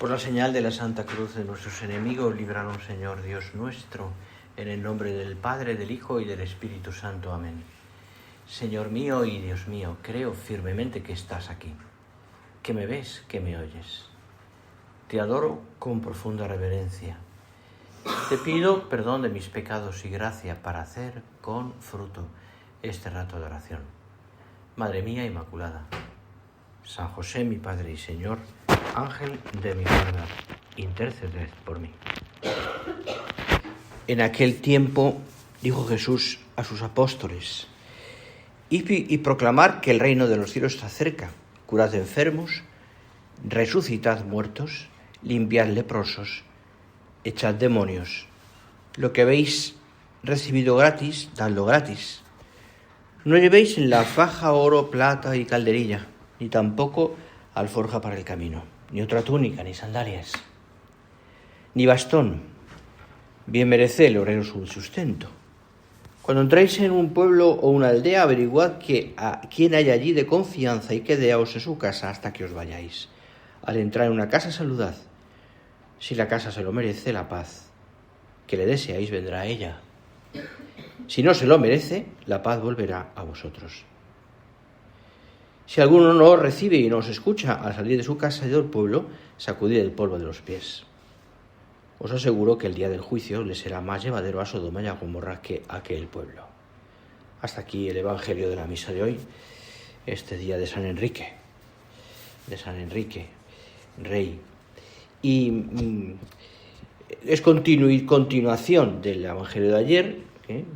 Por la señal de la Santa Cruz de nuestros enemigos, líbranos, Señor Dios nuestro, en el nombre del Padre, del Hijo y del Espíritu Santo. Amén. Señor mío y Dios mío, creo firmemente que estás aquí, que me ves, que me oyes. Te adoro con profunda reverencia. Te pido perdón de mis pecados y gracia para hacer con fruto este rato de oración. Madre mía Inmaculada, San José, mi Padre y Señor, Ángel de mi guarda, interceded por mí. En aquel tiempo dijo Jesús a sus apóstoles: y proclamar que el reino de los cielos está cerca, curad enfermos, resucitad muertos, limpiad leprosos, echad demonios. Lo que habéis recibido gratis, dadlo gratis. No llevéis en la faja oro, plata y calderilla, ni tampoco alforja para el camino, ni otra túnica, ni sandalias, ni bastón. Bien merece el obrero su sustento. Cuando entréis en un pueblo o una aldea, averiguad a quién hay allí de confianza y quedaos en su casa hasta que os vayáis. Al entrar en una casa, saludad. Si la casa se lo merece, la paz que le deseáis vendrá a ella. Si no se lo merece, la paz volverá a vosotros. Si alguno no os recibe y no os escucha al salir de su casa y del pueblo, sacudid el polvo de los pies. Os aseguro que el día del juicio le será más llevadero a Sodoma y a Gomorra que a aquel pueblo. Hasta aquí el Evangelio de la misa de hoy, este día de San Enrique, rey. Y es continuación del Evangelio de ayer,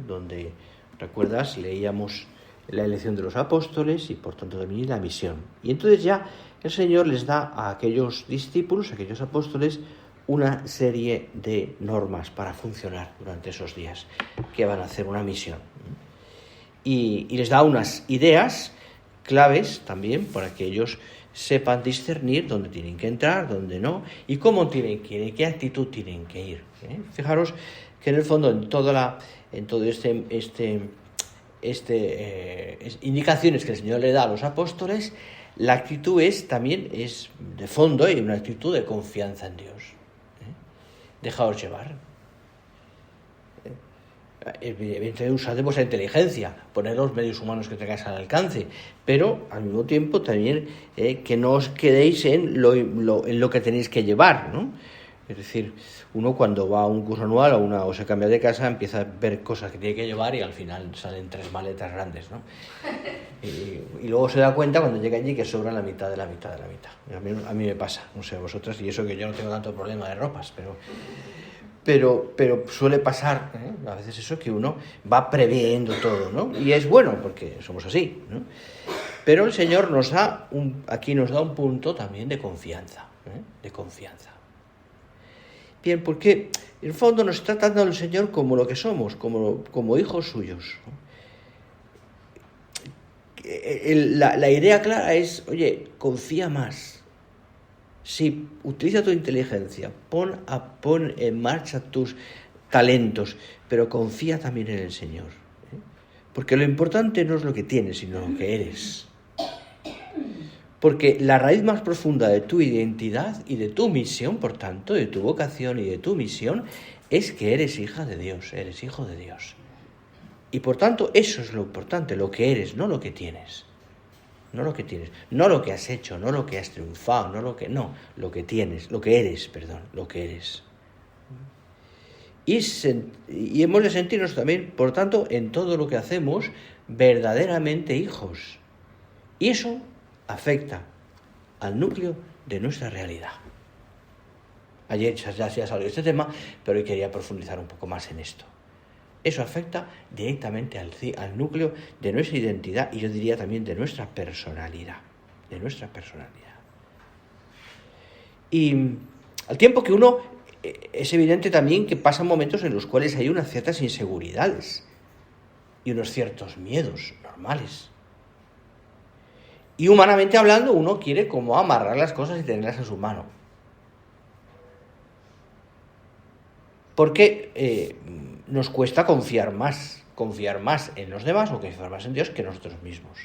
donde, recuerdas, leíamos la elección de los apóstoles y por tanto también la misión. Y entonces ya el Señor les da a aquellos discípulos, a aquellos apóstoles, una serie de normas para funcionar durante esos días, que van a hacer una misión. Y les da unas ideas claves también para que ellos sepan discernir dónde tienen que entrar, dónde no, y cómo tienen que ir, en qué actitud tienen que ir. Fijaros que en el fondo en todo indicaciones que el Señor le da a los apóstoles, la actitud también es de fondo y una actitud de confianza en Dios. Dejaos llevar. Evidentemente usad de vuestra inteligencia, poner los medios humanos que tengáis al alcance, pero al mismo tiempo también que no os quedéis en lo que tenéis que llevar, ¿no? Es decir, uno cuando va a un curso anual o se cambia de casa empieza a ver cosas que tiene que llevar y al final salen 3 maletas grandes, ¿no? Y luego se da cuenta cuando llega allí que sobra la mitad de la mitad de la mitad. A mí me pasa, no sé a vosotras, y eso que yo no tengo tanto problema de ropas, pero suele pasar, a veces eso, que uno va previendo todo, ¿no? Y es bueno porque somos así, ¿no? Pero el Señor aquí nos da un punto también de confianza, de confianza. Bien, porque en el fondo nos está tratando el Señor como lo que somos, como hijos suyos, ¿no? La idea clara es, oye, confía más. Sí, utiliza tu inteligencia, pon en marcha tus talentos, pero confía también en el Señor. Porque lo importante no es lo que tienes, sino lo que eres. Porque la raíz más profunda de tu identidad y de tu misión, por tanto, de tu vocación y de tu misión, es que eres hija de Dios, eres hijo de Dios. Y por tanto, eso es lo importante, lo que eres, no lo que tienes. No lo que tienes, no lo que has hecho, no lo que has triunfado, lo que eres. Y hemos de sentirnos también, por tanto, en todo lo que hacemos, verdaderamente hijos. Y eso afecta al núcleo de nuestra realidad. Ayer ya salió este tema, pero hoy quería profundizar un poco más en esto. Eso afecta directamente al núcleo de nuestra identidad y yo diría también de nuestra personalidad. Y al tiempo que uno, es evidente también que pasan momentos en los cuales hay unas ciertas inseguridades y unos ciertos miedos normales. Y humanamente hablando, uno quiere como amarrar las cosas y tenerlas en su mano. Porque nos cuesta confiar más en los demás o confiar más en Dios que en nosotros mismos.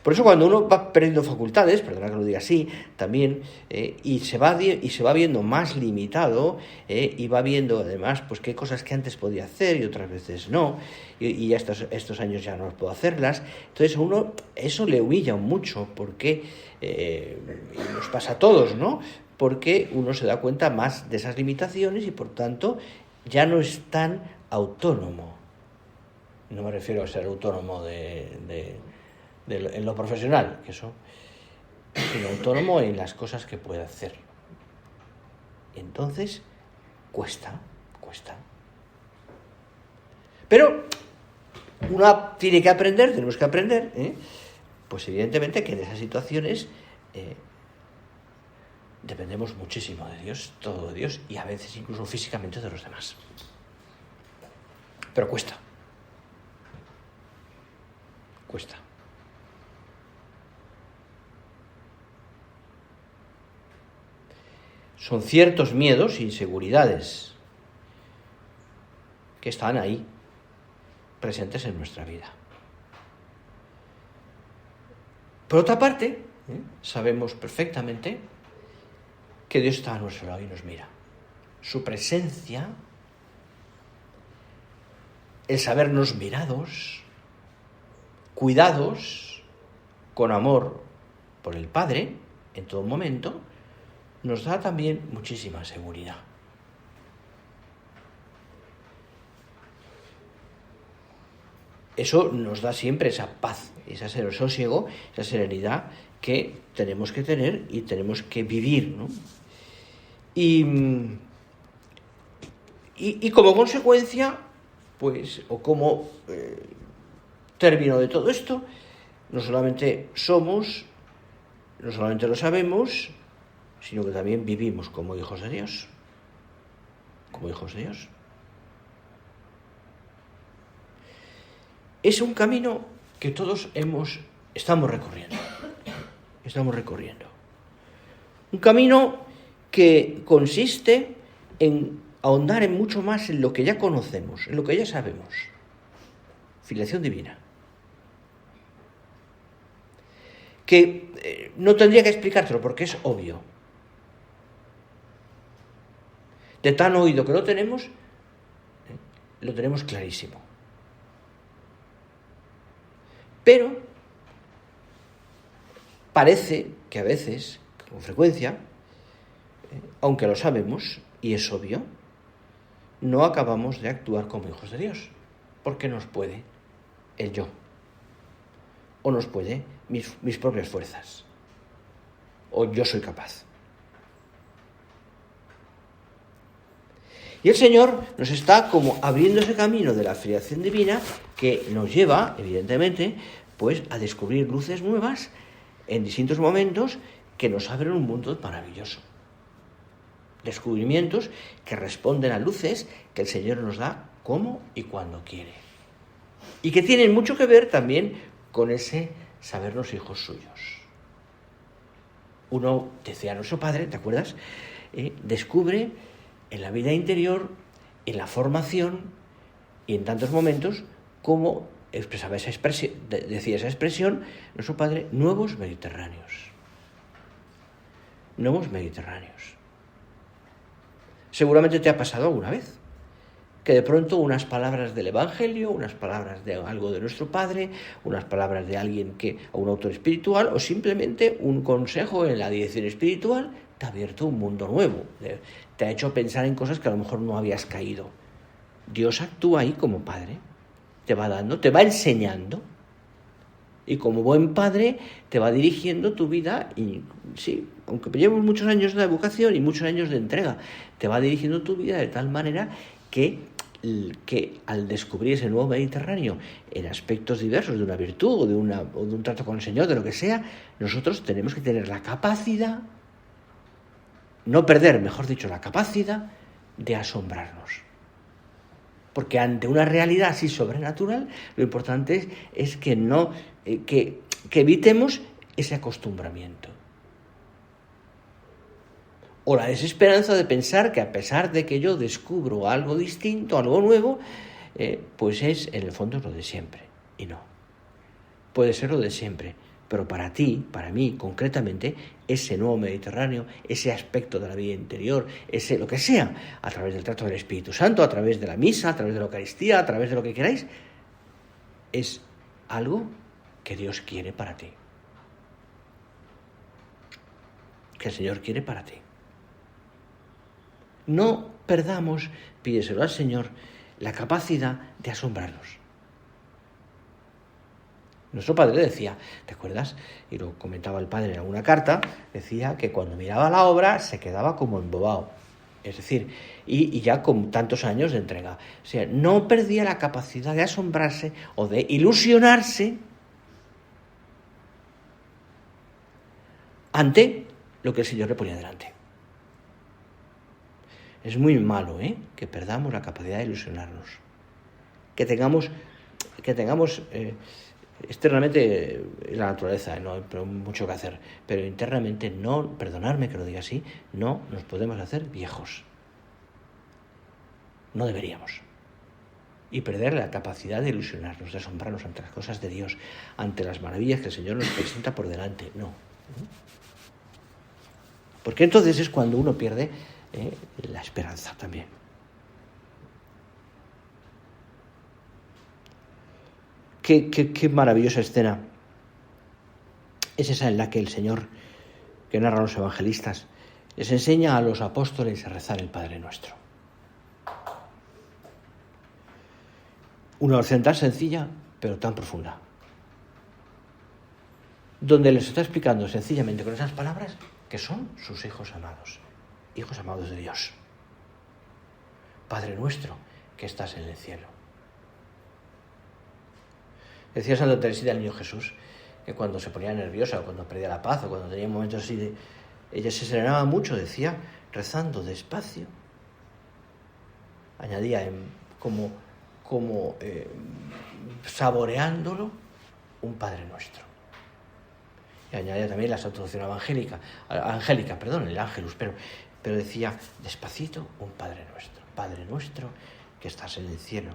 Por eso cuando uno va perdiendo facultades, perdona que lo diga así, también, y se va viendo más limitado, y va viendo además pues qué cosas que antes podía hacer y otras veces no, y ya estos años ya no puedo hacerlas, entonces a uno eso le humilla mucho, porque y nos pasa a todos, ¿no? Porque uno se da cuenta más de esas limitaciones y por tanto ya no es tan autónomo. No me refiero a ser autónomo en lo profesional, que eso, sino autónomo en las cosas que puede hacer. Entonces, cuesta. Pero uno tiene que aprender, tenemos que aprender, pues evidentemente que en esas situaciones dependemos muchísimo de Dios, todo de Dios, y a veces incluso físicamente de los demás. Pero cuesta. Son ciertos miedos e inseguridades que están ahí, presentes en nuestra vida. Por otra parte, sabemos perfectamente que Dios está a nuestro lado y nos mira. Su presencia, el sabernos mirados, cuidados con amor por el Padre en todo momento, nos da también muchísima seguridad. Eso nos da siempre esa paz, ese sosiego, esa serenidad que tenemos que tener y tenemos que vivir, ¿no? Y como consecuencia, pues, o como término de todo esto, no solamente somos, no solamente lo sabemos, sino que también vivimos como hijos de Dios. Es un camino que todos estamos recorriendo. Un camino que consiste en ahondar en mucho más en lo que ya conocemos, en lo que ya sabemos. Filiación divina. Que no tendría que explicártelo porque es obvio. De tan oído que lo tenemos clarísimo. Pero parece que a veces, con frecuencia, aunque lo sabemos, y es obvio, no acabamos de actuar como hijos de Dios, porque nos puede el yo, o nos puede mis propias fuerzas, o yo soy capaz. Y el Señor nos está como abriendo ese camino de la filiación divina que nos lleva, evidentemente, pues a descubrir luces nuevas en distintos momentos que nos abren un mundo maravilloso. Descubrimientos que responden a luces que el Señor nos da como y cuando quiere. Y que tienen mucho que ver también con ese sabernos hijos suyos. Uno, decía nuestro padre, ¿te acuerdas? Descubre en la vida interior, en la formación y en tantos momentos como expresaba decía esa expresión nuestro padre, nuevos mediterráneos. Seguramente te ha pasado alguna vez que de pronto unas palabras del Evangelio, unas palabras de algo de nuestro Padre, unas palabras de alguien a un autor espiritual o simplemente un consejo en la dirección espiritual te ha abierto un mundo nuevo, te ha hecho pensar en cosas que a lo mejor no habías caído. Dios actúa ahí como Padre, te va dando, te va enseñando y como buen Padre te va dirigiendo tu vida y sí, aunque llevemos muchos años de vocación y muchos años de entrega, te va dirigiendo tu vida de tal manera que al descubrir ese nuevo Mediterráneo en aspectos diversos de una virtud o de un trato con el Señor, de lo que sea, nosotros tenemos que tener la capacidad, no perder, mejor dicho, la capacidad de asombrarnos. Porque ante una realidad así sobrenatural, lo importante es que no que evitemos ese acostumbramiento. O la desesperanza de pensar que a pesar de que yo descubro algo distinto, algo nuevo, pues es en el fondo lo de siempre. Y no. puede ser lo de siempre, pero para ti, para mí, concretamente, ese nuevo Mediterráneo, ese aspecto de la vida interior, ese lo que sea, a través del trato del Espíritu Santo, a través de la misa, a través de la Eucaristía, a través de lo que queráis, es algo que Dios quiere para ti. Que el Señor quiere para ti. No perdamos, pídeselo al Señor, la capacidad de asombrarnos. Nuestro padre decía, ¿te acuerdas? Y lo comentaba el padre en alguna carta, decía que cuando miraba la obra se quedaba como embobado. Es decir, y ya con tantos años de entrega. O sea, no perdía la capacidad de asombrarse o de ilusionarse ante lo que el Señor le ponía delante. Es muy malo, que perdamos la capacidad de ilusionarnos. Que tengamos externamente la naturaleza, no hay mucho que hacer, pero internamente no, perdonadme que lo diga así, no nos podemos hacer viejos. No deberíamos. Y perder la capacidad de ilusionarnos, de asombrarnos ante las cosas de Dios, ante las maravillas que el Señor nos presenta por delante. No. Porque entonces es cuando uno pierde la esperanza también. Qué maravillosa escena es esa en la que el Señor, que narran los evangelistas, les enseña a los apóstoles a rezar el Padre Nuestro. Una oración tan sencilla, pero tan profunda. Donde les está explicando sencillamente con esas palabras que son sus hijos amados de Dios. Padre Nuestro, que estás en el cielo. Decía Santa Teresita del Niño Jesús que cuando se ponía nerviosa o cuando perdía la paz o cuando tenía momentos así ella se serenaba mucho, decía, rezando despacio, añadía como saboreándolo, un Padre Nuestro. Y añadía también la Santa angélica, el Ángelus, pero decía despacito, un Padre Nuestro que estás en el cielo,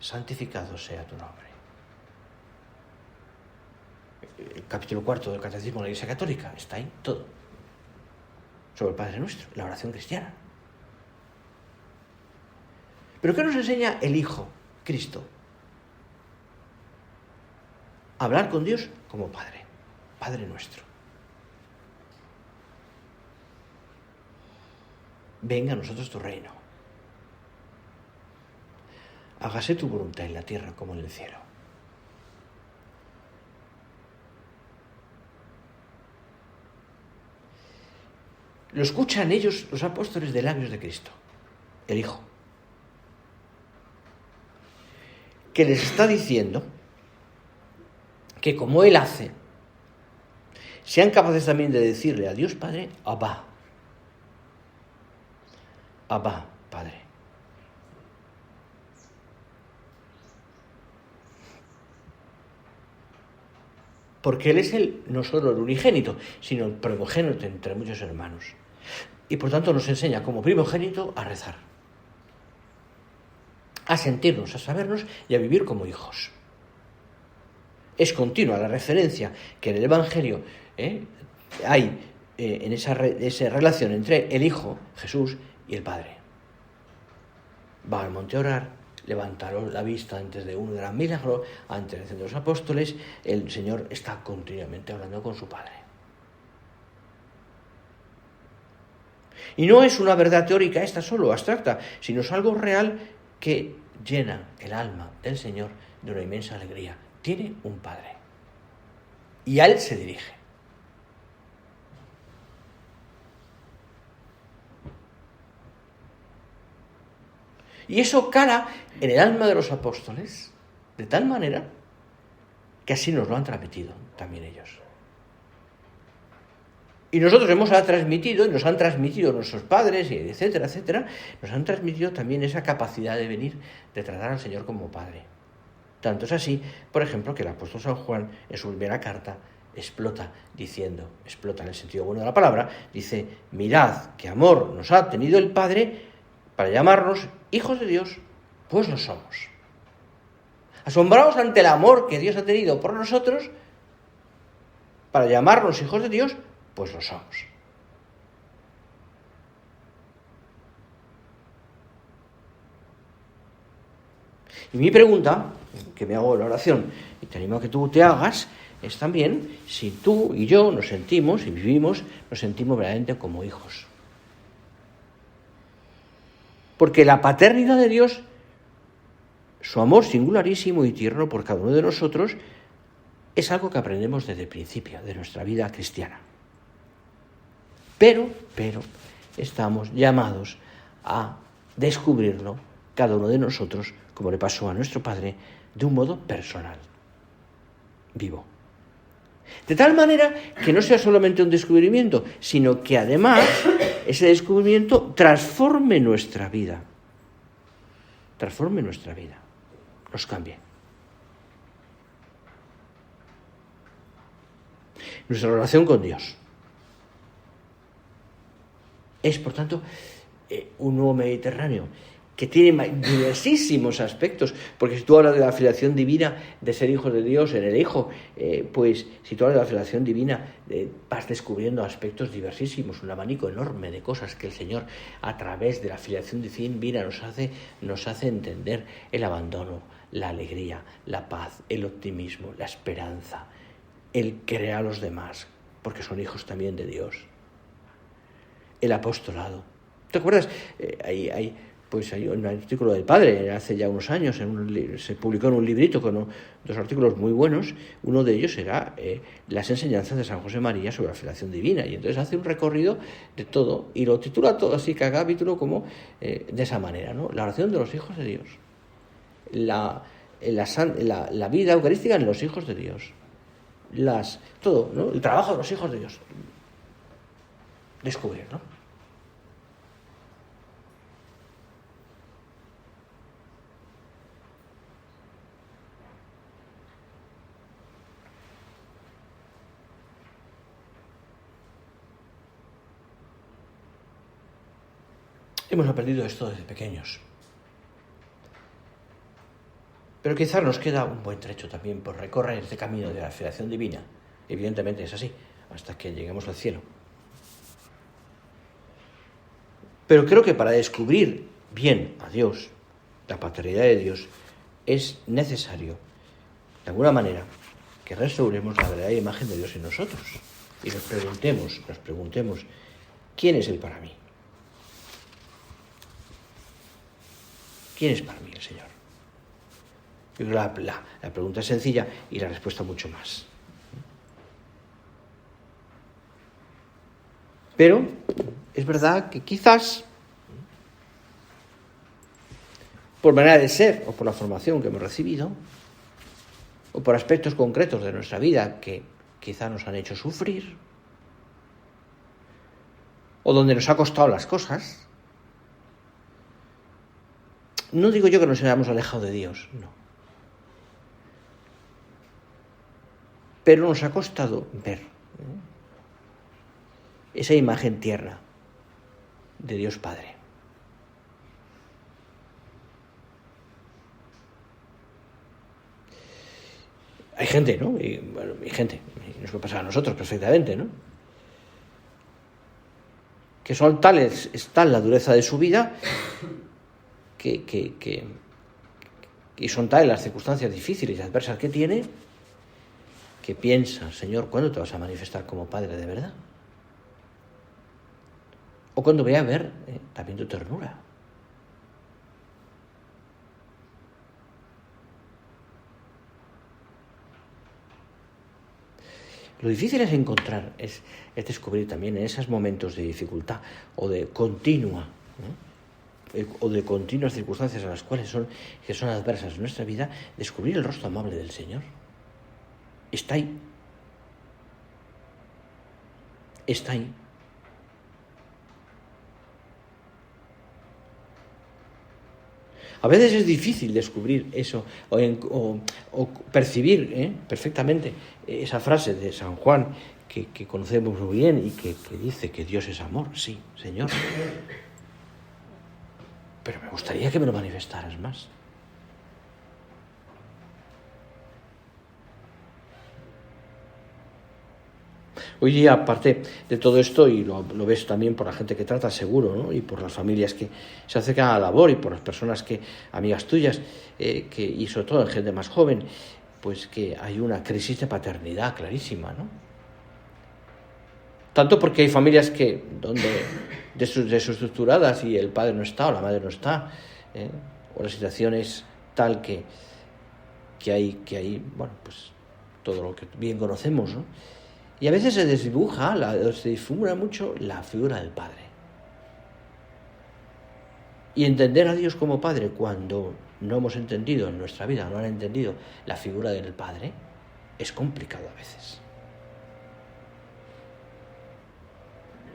santificado sea tu nombre. El capítulo 4 del Catecismo de la Iglesia Católica está ahí todo sobre el Padre Nuestro, la oración cristiana. ¿Pero qué nos enseña el Hijo, Cristo? Hablar con Dios como Padre Nuestro. Venga a nosotros tu reino. Hágase tu voluntad en la tierra como en el cielo. Lo escuchan ellos, los apóstoles, de labios de Cristo, el Hijo, que les está diciendo que como Él hace, sean capaces también de decirle a Dios Padre, Abba, Padre. Porque Él es no solo el unigénito, sino el primogénito entre muchos hermanos. Y por tanto nos enseña como primogénito a rezar, a sentirnos, a sabernos y a vivir como hijos. Es continua la referencia que en el Evangelio hay en esa relación entre el Hijo, Jesús, y el Padre. Va al monte a orar, levanta la vista antes de un gran milagro, antes de los apóstoles, el Señor está continuamente hablando con su Padre. Y no es una verdad teórica esta solo, abstracta, sino es algo real que llena el alma del Señor de una inmensa alegría. Tiene un Padre. Y a Él se dirige. Y eso cala en el alma de los apóstoles de tal manera que así nos lo han transmitido también ellos. Y nosotros nos han transmitido nuestros padres, etcétera, nos han transmitido también esa capacidad de venir, de tratar al Señor como Padre. Tanto es así, por ejemplo, que el apóstol San Juan, en su primera carta, explota en el sentido bueno de la palabra, dice, mirad qué amor nos ha tenido el Padre para llamarnos hijos de Dios, pues lo somos. Asombrados ante el amor que Dios ha tenido por nosotros, para llamarnos hijos de Dios, pues lo somos. Y mi pregunta, que me hago en la oración, y te animo a que tú te hagas, es también si tú y yo nos sentimos y vivimos, nos sentimos verdaderamente como hijos. Porque la paternidad de Dios, su amor singularísimo y tierno por cada uno de nosotros, es algo que aprendemos desde el principio de nuestra vida cristiana. Pero estamos llamados a descubrirlo cada uno de nosotros, como le pasó a nuestro Padre, de un modo personal, vivo. De tal manera que no sea solamente un descubrimiento, sino que además ese descubrimiento transforme nuestra vida. Transforme nuestra vida, nos cambie. Nuestra relación con Dios es, por tanto, un nuevo Mediterráneo que tiene diversísimos aspectos, porque si tú hablas de la filiación divina, de ser hijos de Dios en el Hijo, pues si tú hablas de la filiación divina, vas descubriendo aspectos diversísimos, un abanico enorme de cosas que el Señor, a través de la filiación divina, nos hace entender: el abandono, la alegría, la paz, el optimismo, la esperanza, el querer a los demás, porque son hijos también de Dios, el apostolado. ¿Te acuerdas? Hay un artículo del Padre, hace ya unos años, se publicó en un librito con dos artículos muy buenos. Uno de ellos era las enseñanzas de San José María sobre la filiación divina, y entonces hace un recorrido de todo, y lo titula todo así, cada capítulo como de esa manera, ¿no? La oración de los hijos de Dios, la vida eucarística en los hijos de Dios, todo, ¿no? El trabajo de los hijos de Dios. Descubrir, ¿no? Hemos aprendido esto desde pequeños. Pero quizás nos queda un buen trecho también por recorrer este camino de la filiación divina. Evidentemente es así, hasta que lleguemos al cielo. Pero creo que para descubrir bien a Dios, la paternidad de Dios, es necesario, de alguna manera, que restauremos la verdadera imagen de Dios en nosotros. Y nos preguntemos, ¿quién es Él para mí? ¿Quién es para mí el Señor? Yo creo que la pregunta es sencilla y la respuesta mucho más. Pero es verdad que quizás, por manera de ser o por la formación que hemos recibido, o por aspectos concretos de nuestra vida que quizá nos han hecho sufrir, o donde nos ha costado las cosas, no digo yo que nos hayamos alejado de Dios, no. Pero nos ha costado ver esa imagen tierna de Dios Padre. Hay gente, ¿no? Nos puede pasar a nosotros perfectamente, ¿no? Que son tales, es tal la dureza de su vida, y son tales las circunstancias difíciles y adversas que tiene, que piensa: Señor, ¿cuándo te vas a manifestar como Padre de verdad? O cuando voy a ver también tu ternura. Lo difícil es encontrar, es descubrir también en esos momentos de dificultad o de continuas circunstancias a las cuales que son adversas en nuestra vida, descubrir el rostro amable del Señor. Está ahí. Está ahí. A veces es difícil descubrir eso o percibir perfectamente esa frase de San Juan que conocemos muy bien y que dice que Dios es amor. Sí, Señor. Pero me gustaría que me lo manifestaras más. Hoy día, aparte de todo esto, y lo ves también por la gente que trata, seguro, ¿no? Y por las familias que se acercan a la labor y por las personas amigas tuyas, y sobre todo en gente más joven, pues que hay una crisis de paternidad clarísima, ¿no? Tanto porque hay familias donde desestructuradas y el padre no está o la madre no está, o la situación es tal que hay, bueno, pues todo lo que bien conocemos, ¿no? Y a veces se difumina mucho la figura del padre. Y entender a Dios como padre cuando no hemos entendido en nuestra vida, no han entendido la figura del padre, es complicado a veces.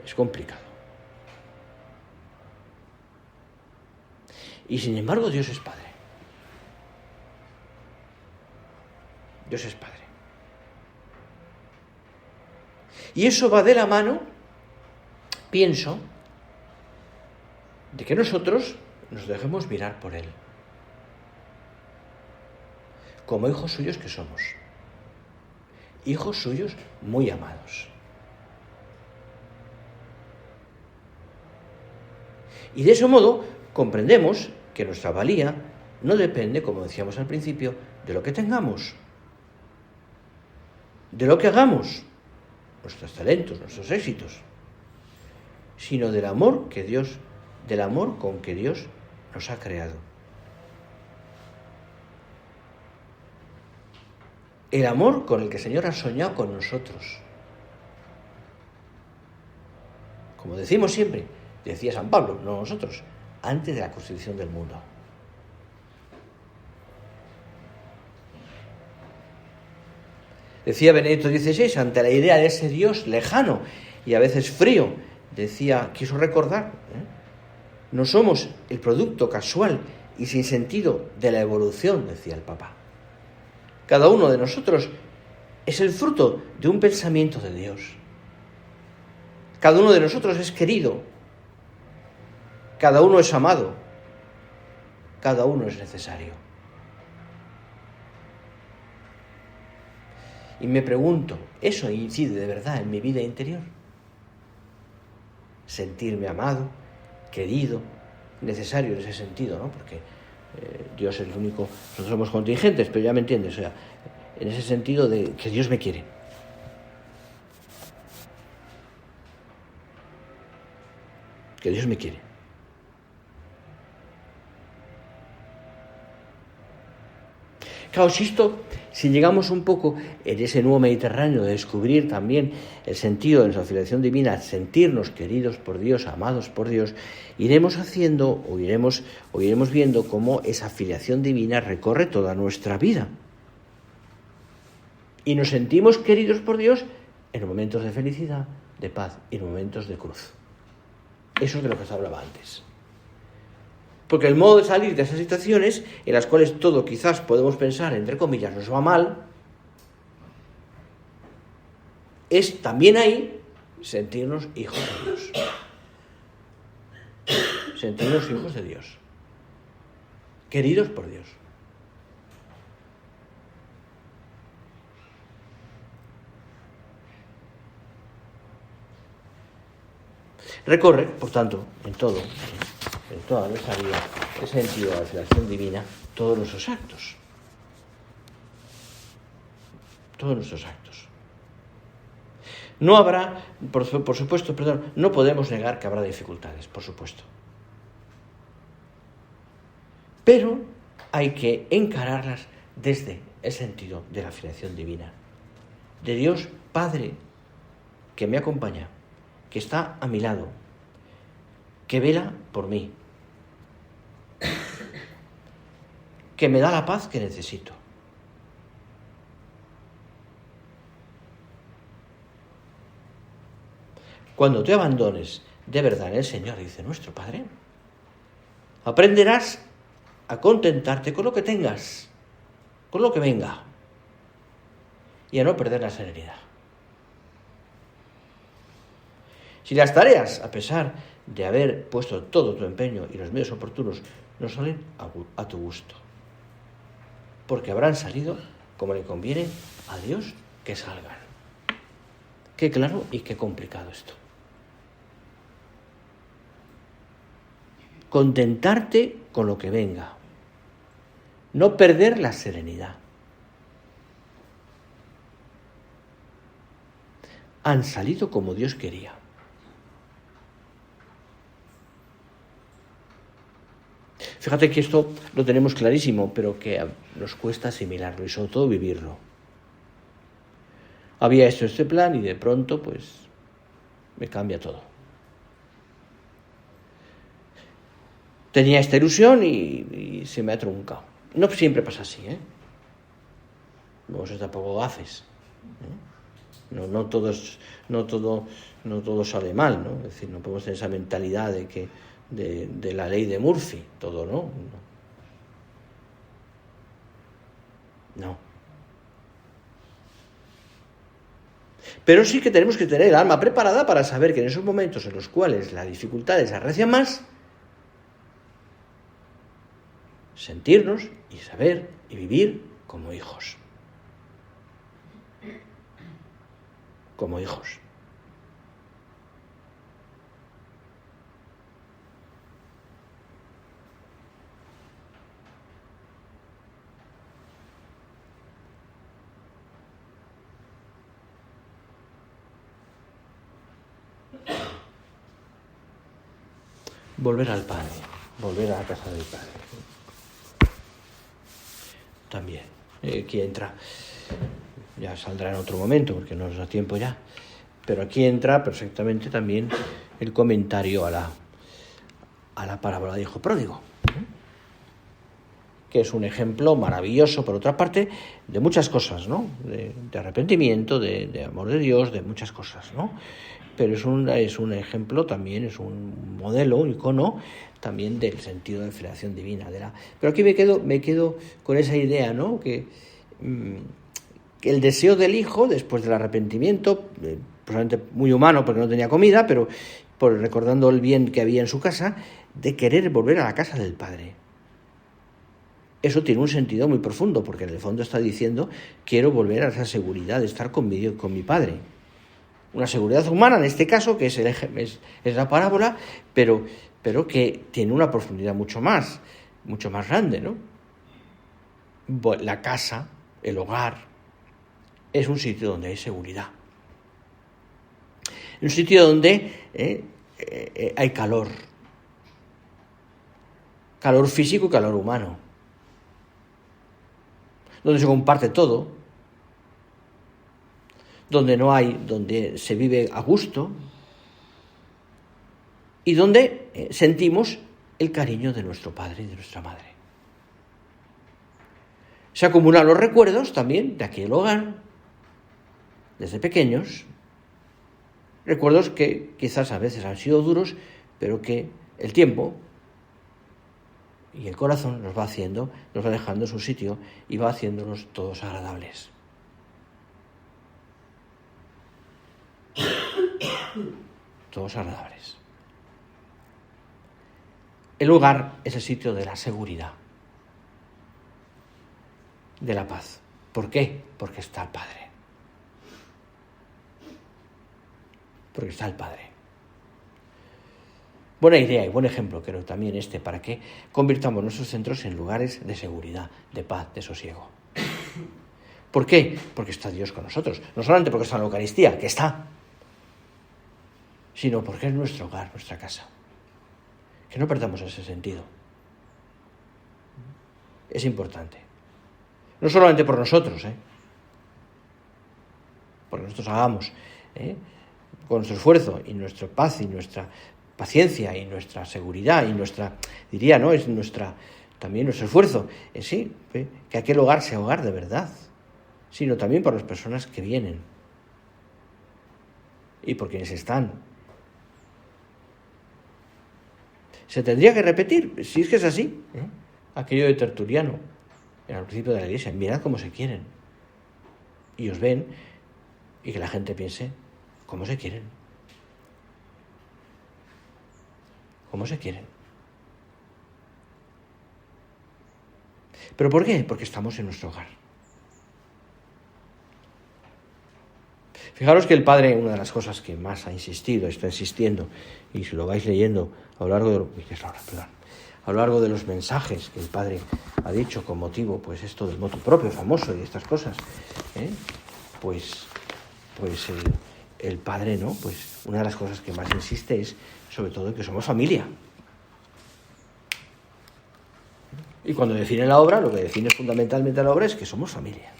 Es complicado. Y sin embargo, Dios es padre. Dios es padre. Y eso va de la mano, pienso, de que nosotros nos dejemos mirar por Él, como hijos suyos que somos, hijos suyos muy amados. Y de ese modo comprendemos que nuestra valía no depende, como decíamos al principio, de lo que tengamos, de lo que hagamos, nuestros talentos, nuestros éxitos, sino del amor con que Dios nos ha creado. El amor con el que el Señor ha soñado con nosotros. Como decimos siempre, decía San Pablo, no nosotros, antes de la constitución del mundo. Decía Benedicto XVI, ante la idea de ese Dios lejano y a veces frío, quiso recordar, no somos el producto casual y sin sentido de la evolución, decía el Papa. Cada uno de nosotros es el fruto de un pensamiento de Dios. Cada uno de nosotros es querido. Cada uno es amado. Cada uno es necesario. Y me pregunto, ¿eso incide de verdad en mi vida interior? Sentirme amado, querido, necesario en ese sentido, ¿no? Porque Dios es el único, nosotros somos contingentes, pero ya me entiendes, o sea, en ese sentido de que Dios me quiere. Que Dios me quiere. Claro, si llegamos un poco en ese nuevo Mediterráneo de descubrir también el sentido de nuestra filiación divina, sentirnos queridos por Dios, amados por Dios, iremos haciendo o iremos viendo cómo esa filiación divina recorre toda nuestra vida. Y nos sentimos queridos por Dios en momentos de felicidad, de paz y en momentos de cruz. Eso es de lo que os hablaba antes. Porque el modo de salir de esas situaciones, en las cuales todo quizás podemos pensar, entre comillas, nos va mal, es también ahí sentirnos hijos de Dios. Sentirnos hijos de Dios. Queridos por Dios. Recorre, por tanto, en toda nuestra vida, el sentido de la filiación divina, todos nuestros actos. Todos nuestros actos. No habrá, por supuesto, no podemos negar que habrá dificultades, por supuesto. Pero hay que encararlas desde el sentido de la filiación divina. De Dios Padre, que me acompaña, que está a mi lado, que vela por mí, que me da la paz que necesito. Cuando te abandones de verdad en el Señor, dice nuestro Padre, aprenderás a contentarte con lo que tengas, con lo que venga, y a no perder la serenidad. Si las tareas, a pesar de haber puesto todo tu empeño y los medios oportunos, no salen a tu gusto, porque habrán salido como le conviene a Dios que salgan. Qué claro y qué complicado esto. Contentarte con lo que venga. No perder la serenidad. Han salido como Dios quería. Fíjate que esto lo tenemos clarísimo, pero que nos cuesta asimilarlo y sobre todo vivirlo. Había hecho este plan y de pronto, pues, me cambia todo. Tenía esta ilusión y se me ha truncado. No siempre pasa así, ¿eh? No se tampoco gafes, ¿eh? No todo sale mal, ¿no? Es decir, no podemos tener esa mentalidad de que de la ley de Murphy, todo, ¿no? No. Pero sí que tenemos que tener el alma preparada para saber que en esos momentos en los cuales las dificultades arrecian más, sentirnos y saber y vivir como hijos. Como hijos. Volver al Padre, volver a la casa del Padre. También, aquí entra, ya saldrá en otro momento porque no nos da tiempo ya, pero aquí entra perfectamente también el comentario a la parábola de hijo pródigo, que es un ejemplo maravilloso, por otra parte, de muchas cosas, ¿no? De arrepentimiento, de amor de Dios, de muchas cosas, ¿no? Pero es un ejemplo también, es un modelo, un icono también del sentido de filiación divina. Pero aquí me quedo con esa idea, ¿no? Que el deseo del hijo, después del arrepentimiento, probablemente muy humano porque no tenía comida, pero recordando el bien que había en su casa, de querer volver a la casa del Padre. Eso tiene un sentido muy profundo, porque en el fondo está diciendo, quiero volver a esa seguridad de estar con mi Padre. Una seguridad humana, en este caso, que es la parábola, pero que tiene una profundidad mucho más grande, ¿no? La casa, el hogar, es un sitio donde hay seguridad. Un sitio donde hay calor. Calor físico y calor humano. Donde se comparte todo. Donde se vive a gusto y donde sentimos el cariño de nuestro padre y de nuestra madre. Se acumulan los recuerdos también de aquel hogar, desde pequeños, recuerdos que quizás a veces han sido duros, pero que el tiempo y el corazón nos va dejando en su sitio y va haciéndonos todos agradables. Todos agradables. El hogar es el sitio de la seguridad, de la paz. ¿Por qué? Porque está el Padre. Porque está el Padre. Buena idea y buen ejemplo, creo también para que convirtamos nuestros centros en lugares de seguridad, de paz, de sosiego. ¿Por qué? Porque está Dios con nosotros. No solamente porque está en la Eucaristía, que está, sino porque es nuestro hogar, nuestra casa. Que no perdamos ese sentido. Es importante. No solamente por nosotros, porque nosotros hagamos con nuestro esfuerzo y nuestra paz y nuestra paciencia y nuestra seguridad y nuestra, es también nuestro esfuerzo, que aquel hogar sea hogar de verdad, sino también por las personas que vienen y por quienes están. Se tendría que repetir, si es que es así, aquello de Tertuliano, al principio de la Iglesia, mirad cómo se quieren. Y os ven, y que la gente piense, ¿cómo se quieren? ¿Cómo se quieren? ¿Pero por qué? Porque estamos en nuestro hogar. Fijaros que el Padre, una de las cosas que más ha insistido, está insistiendo, y si lo vais leyendo a lo largo de los mensajes que el Padre ha dicho con motivo, pues esto del motu propio famoso y estas cosas, pues el Padre, ¿no? Pues una de las cosas que más insiste es sobre todo que somos familia. Y cuando define la obra, lo que define fundamentalmente la obra es que somos familia.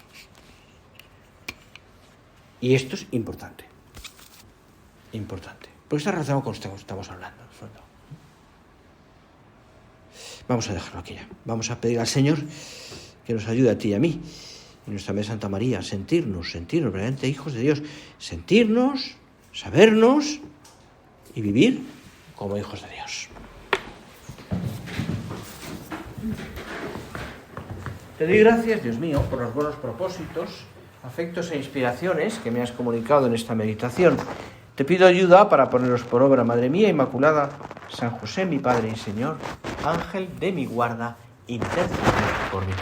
Y esto es importante. Importante. Porque está relacionado con lo que estamos hablando. Vamos a dejarlo aquí ya. Vamos a pedir al Señor que nos ayude a ti y a mí. Y nuestra Madre Santa María, sentirnos verdaderamente hijos de Dios. Sentirnos, sabernos y vivir como hijos de Dios. Te doy gracias, Dios mío, por los buenos propósitos, afectos e inspiraciones que me has comunicado en esta meditación. Te pido ayuda para ponerlos por obra, Madre mía Inmaculada, San José, mi Padre y Señor, Ángel de mi guarda, intercede por mí.